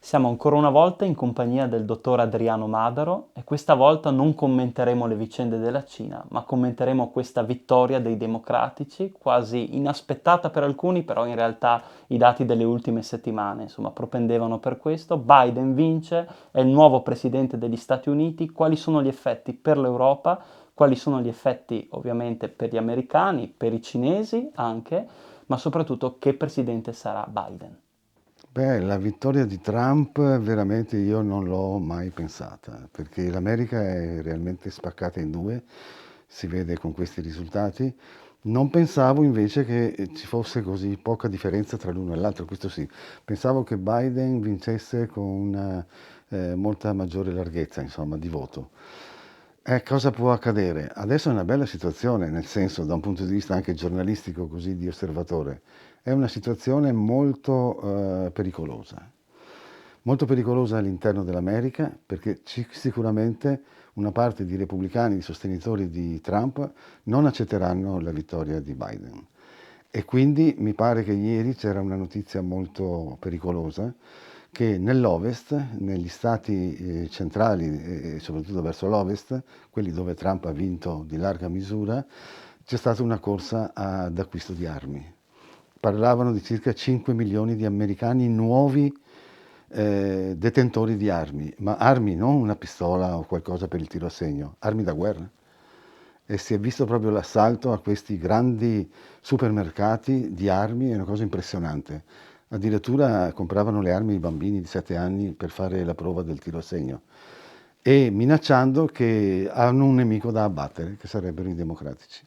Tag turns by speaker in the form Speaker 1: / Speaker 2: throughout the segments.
Speaker 1: Siamo ancora una volta in compagnia del dottor Adriano Madaro e questa volta non commenteremo le vicende della Cina, ma commenteremo questa vittoria dei democratici, quasi inaspettata per alcuni, però in realtà i dati delle ultime settimane, insomma, propendevano per questo. Biden vince, è il nuovo presidente degli Stati Uniti. Quali sono gli effetti per l'Europa? Quali sono gli effetti ovviamente per gli americani, per i cinesi anche, ma soprattutto che presidente sarà Biden?
Speaker 2: Beh, la vittoria di Trump veramente io non l'ho mai pensata, perché l'America è realmente spaccata in due, si vede con questi risultati. Non pensavo invece che ci fosse così poca differenza tra l'uno e l'altro, questo sì. Pensavo che Biden vincesse con una molta maggiore larghezza, insomma, di voto. Cosa può accadere? Adesso è una bella situazione, nel senso, da un punto di vista anche giornalistico, così di osservatore. È una situazione molto pericolosa. Molto pericolosa all'interno dell'America perché sicuramente una parte di repubblicani, di sostenitori di Trump, non accetteranno la vittoria di Biden. E quindi mi pare che ieri c'era una notizia molto pericolosa che nell'Ovest, negli stati centrali e soprattutto verso l'Ovest, quelli dove Trump ha vinto di larga misura, c'è stata una corsa ad acquisto di armi. Parlavano di circa 5 milioni di americani nuovi detentori di armi, ma armi non una pistola o qualcosa per il tiro a segno, armi da guerra. E si è visto proprio l'assalto a questi grandi supermercati di armi, è una cosa impressionante. Addirittura compravano le armi ai bambini di 7 anni per fare la prova del tiro a segno e minacciando che hanno un nemico da abbattere, che sarebbero i democratici.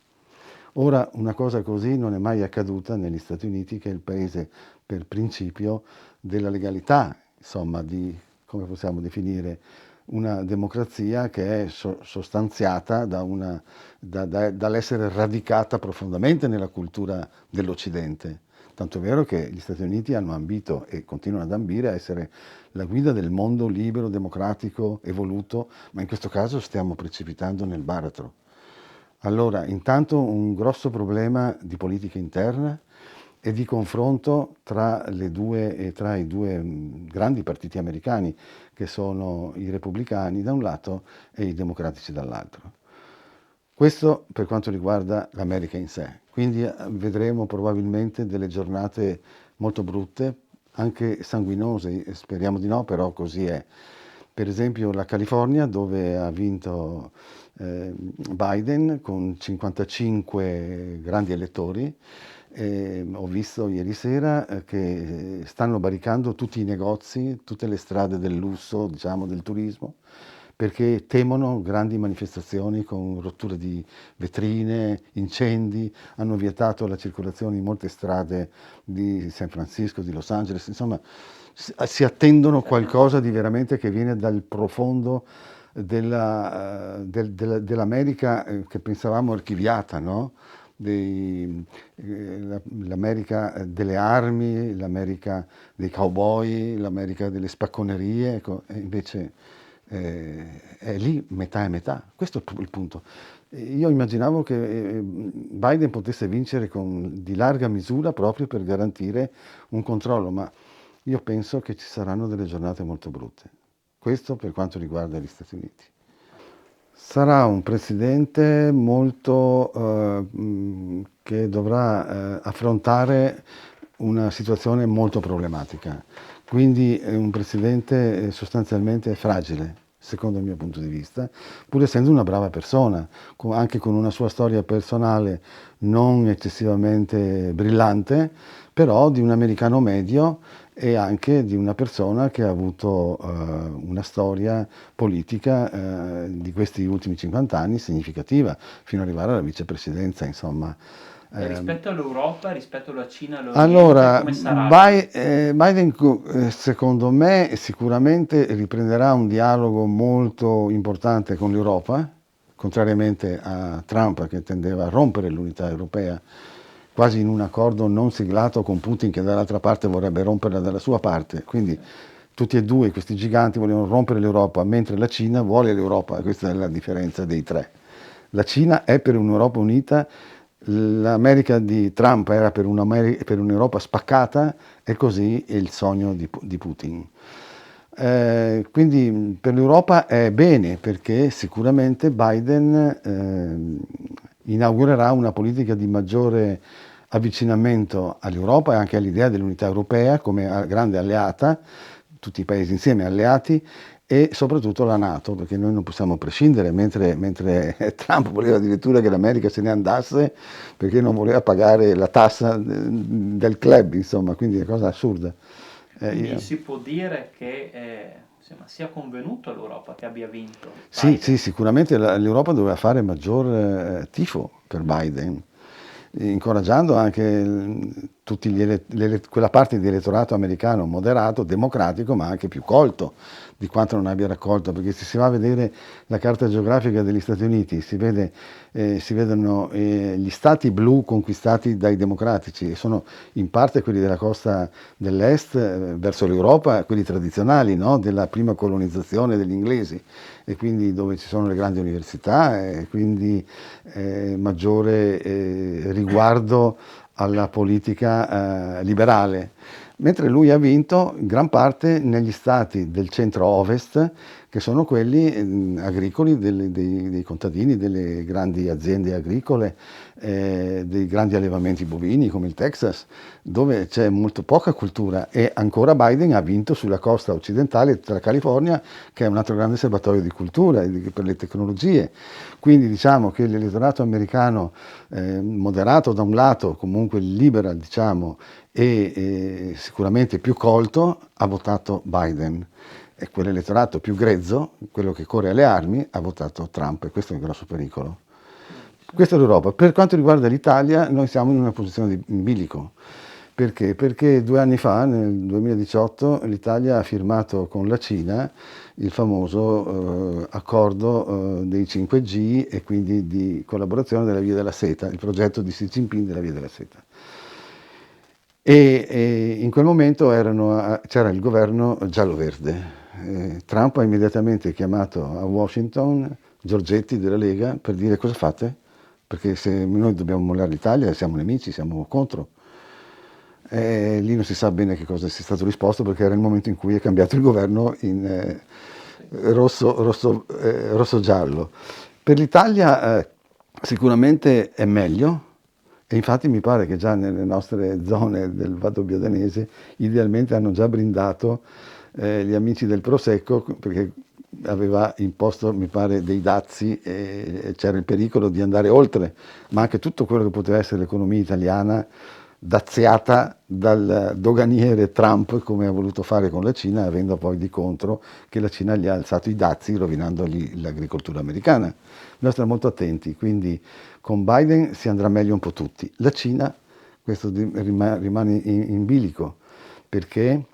Speaker 2: Ora, una cosa così non è mai accaduta negli Stati Uniti, che è il paese per principio della legalità, insomma, di, come possiamo definire, una democrazia che è sostanziata dall'essere radicata profondamente nella cultura dell'Occidente. Tanto è vero che gli Stati Uniti hanno ambito e continuano ad ambire a essere la guida del mondo libero, democratico, evoluto, ma in questo caso stiamo precipitando nel baratro. Allora, intanto un grosso problema di politica interna e di confronto tra i due grandi partiti americani, che sono i repubblicani da un lato e i democratici dall'altro. Questo per quanto riguarda l'America in sé. Quindi vedremo probabilmente delle giornate molto brutte, anche sanguinose, speriamo di no, però così è. Per esempio la California, dove ha vinto Biden con 55 grandi elettori. Ho visto ieri sera che stanno barricando tutti i negozi, tutte le strade del lusso, diciamo, del turismo, perché temono grandi manifestazioni con rotture di vetrine, incendi, hanno vietato la circolazione in molte strade di San Francisco, di Los Angeles, insomma si attendono qualcosa di veramente che viene dal profondo dell'America che pensavamo archiviata, no? L'America delle armi, l'America dei cowboy, l'America delle spacconerie, ecco, e invece è lì metà e metà. Questo è il punto. Io immaginavo che Biden potesse vincere di larga misura proprio per garantire un controllo, ma io penso che ci saranno delle giornate molto brutte. Questo per quanto riguarda gli Stati Uniti. Sarà un presidente molto che dovrà affrontare una situazione molto problematica. Quindi è un presidente sostanzialmente fragile, secondo il mio punto di vista, pur essendo una brava persona, anche con una sua storia personale non eccessivamente brillante, però di un americano medio e anche di una persona che ha avuto una storia politica di questi ultimi 50 anni significativa, fino ad arrivare alla vicepresidenza, insomma.
Speaker 1: E rispetto all'Europa, rispetto alla Cina e all'Oriente,
Speaker 2: Allora,
Speaker 1: come sarà la...
Speaker 2: Biden secondo me sicuramente riprenderà un dialogo molto importante con l'Europa, contrariamente a Trump che tendeva a rompere l'unità europea, quasi in un accordo non siglato con Putin che dall'altra parte vorrebbe romperla dalla sua parte. Quindi tutti e due questi giganti vogliono rompere l'Europa, mentre la Cina vuole l'Europa, questa è la differenza dei tre. La Cina è per un'Europa unita, l'America di Trump era per un'Europa spaccata e così è il sogno di Putin. Quindi per l'Europa è bene perché sicuramente Biden inaugurerà una politica di maggiore avvicinamento all'Europa e anche all'idea dell'unità europea come grande alleata, tutti i paesi insieme alleati e soprattutto la NATO, perché noi non possiamo prescindere, mentre Trump voleva addirittura che l'America se ne andasse perché non voleva pagare la tassa del club, insomma, quindi è una cosa assurda.
Speaker 1: Quindi si può dire che insomma, sia convenuto all'Europa che abbia vinto
Speaker 2: Sì,
Speaker 1: Biden.
Speaker 2: sì, sicuramente l'Europa doveva fare maggior tifo per Biden, incoraggiando anche quella parte di elettorato americano moderato, democratico, ma anche più colto di quanto non abbia raccolto, perché se si va a vedere la carta geografica degli Stati Uniti, si vedono gli stati blu conquistati dai democratici, e sono in parte quelli della costa dell'est verso l'Europa, quelli tradizionali, no? Della prima colonizzazione degli inglesi, e quindi dove ci sono le grandi università e quindi maggiore riguardo alla politica liberale. Mentre lui ha vinto in gran parte negli stati del centro-ovest, che sono quelli agricoli dei contadini, delle grandi aziende agricole, dei grandi allevamenti bovini come il Texas, dove c'è molto poca cultura, e ancora Biden ha vinto sulla costa occidentale della California, che è un altro grande serbatoio di cultura e per le tecnologie. Quindi diciamo che l'elettorato americano moderato da un lato, comunque liberal diciamo, e sicuramente più colto, ha votato Biden. E quell'elettorato più grezzo, quello che corre alle armi, ha votato Trump, e questo è un grosso pericolo. Questa è l'Europa. Per quanto riguarda l'Italia, noi siamo in una posizione in bilico. Perché? Perché 2 anni fa, nel 2018, l'Italia ha firmato con la Cina il famoso accordo dei 5G e quindi di collaborazione della Via della Seta, il progetto di Xi Jinping della Via della Seta. E in quel momento c'era il governo giallo-verde. Trump ha immediatamente chiamato a Washington Giorgetti della Lega per dire: cosa fate? Perché se noi dobbiamo mollare l'Italia, siamo nemici, siamo contro. Lì non si sa bene che cosa sia stato risposto, perché era il momento in cui è cambiato il governo in rosso-giallo. Per l'Italia sicuramente è meglio, e infatti mi pare che già nelle nostre zone del Vado Biodanese idealmente hanno già brindato gli amici del Prosecco, perché aveva imposto, mi pare, dei dazi e c'era il pericolo di andare oltre, ma anche tutto quello che poteva essere l'economia italiana daziata dal doganiere Trump, come ha voluto fare con la Cina, avendo poi di contro che la Cina gli ha alzato i dazi rovinandogli l'agricoltura americana. Bisogna stare molto attenti, quindi con Biden si andrà meglio un po' tutti. La Cina, questo rimane in bilico, perché?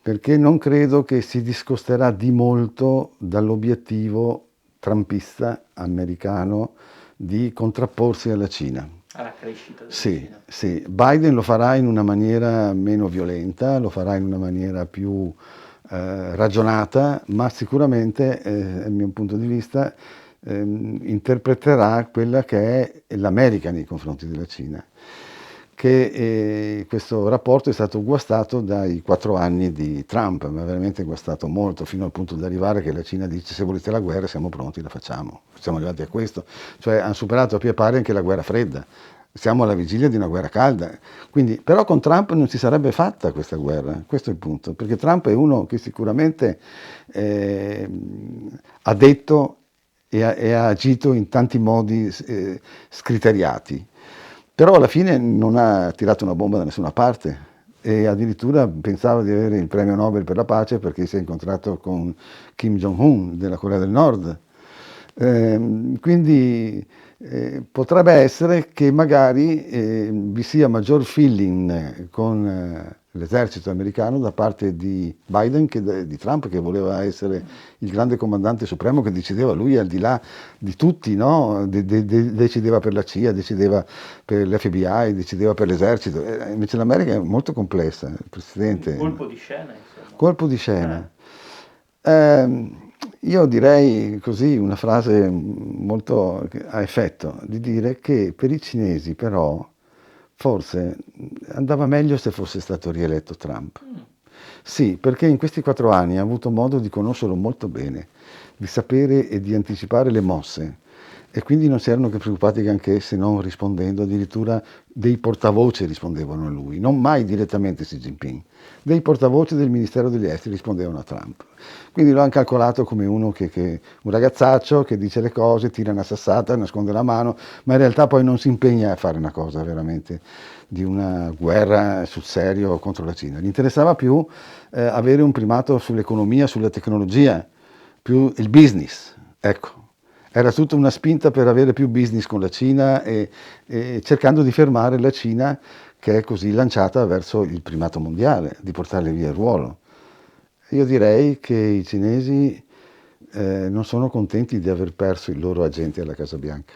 Speaker 2: Perché non credo che si discosterà di molto dall'obiettivo trumpista americano di contrapporsi alla Cina.
Speaker 1: Alla crescita della
Speaker 2: Sì,
Speaker 1: Cina.
Speaker 2: sì. Biden lo farà in una maniera meno violenta, lo farà in una maniera più ragionata, ma sicuramente, dal mio punto di vista, interpreterà quella che è l'America nei confronti della Cina, che questo rapporto è stato guastato dai 4 anni di Trump, ma veramente guastato molto, fino al punto di arrivare che la Cina dice: se volete la guerra siamo pronti, la facciamo. Siamo arrivati a questo, cioè hanno superato a pie pari anche la guerra fredda. Siamo alla vigilia di una guerra calda. Quindi, però con Trump non si sarebbe fatta questa guerra, questo è il punto, perché Trump è uno che sicuramente ha detto e ha agito in tanti modi scriteriati, però alla fine non ha tirato una bomba da nessuna parte, e addirittura pensava di avere il premio Nobel per la pace perché si è incontrato con Kim Jong-un della Corea del Nord. Quindi potrebbe essere che magari vi sia maggior feeling con l'esercito americano da parte di Biden che di Trump, che voleva essere il grande comandante supremo, che decideva lui al di là di tutti, no? Decideva per la CIA, decideva per l'FBI, decideva per l'esercito. Invece l'America è molto complessa, il presidente.
Speaker 1: Colpo di scena, insomma.
Speaker 2: Colpo di scena. Io direi così una frase molto a effetto, di dire che per i cinesi però forse andava meglio se fosse stato rieletto Trump, Sì, perché in questi 4 anni ha avuto modo di conoscerlo molto bene, di sapere e di anticipare le mosse. E quindi non si erano che preoccupati granché se non rispondendo, addirittura dei portavoce rispondevano a lui, non mai direttamente Xi Jinping, dei portavoce del Ministero degli Esteri rispondevano a Trump. Quindi lo hanno calcolato come uno un ragazzaccio che dice le cose, tira una sassata, nasconde la mano, ma in realtà poi non si impegna a fare una cosa veramente di una guerra sul serio contro la Cina. Gli interessava più avere un primato sull'economia, sulla tecnologia, più il business, ecco. Era tutta una spinta per avere più business con la Cina e cercando di fermare la Cina che è così lanciata verso il primato mondiale, di portarle via il ruolo. Io direi che i cinesi non sono contenti di aver perso i loro agenti alla Casa Bianca.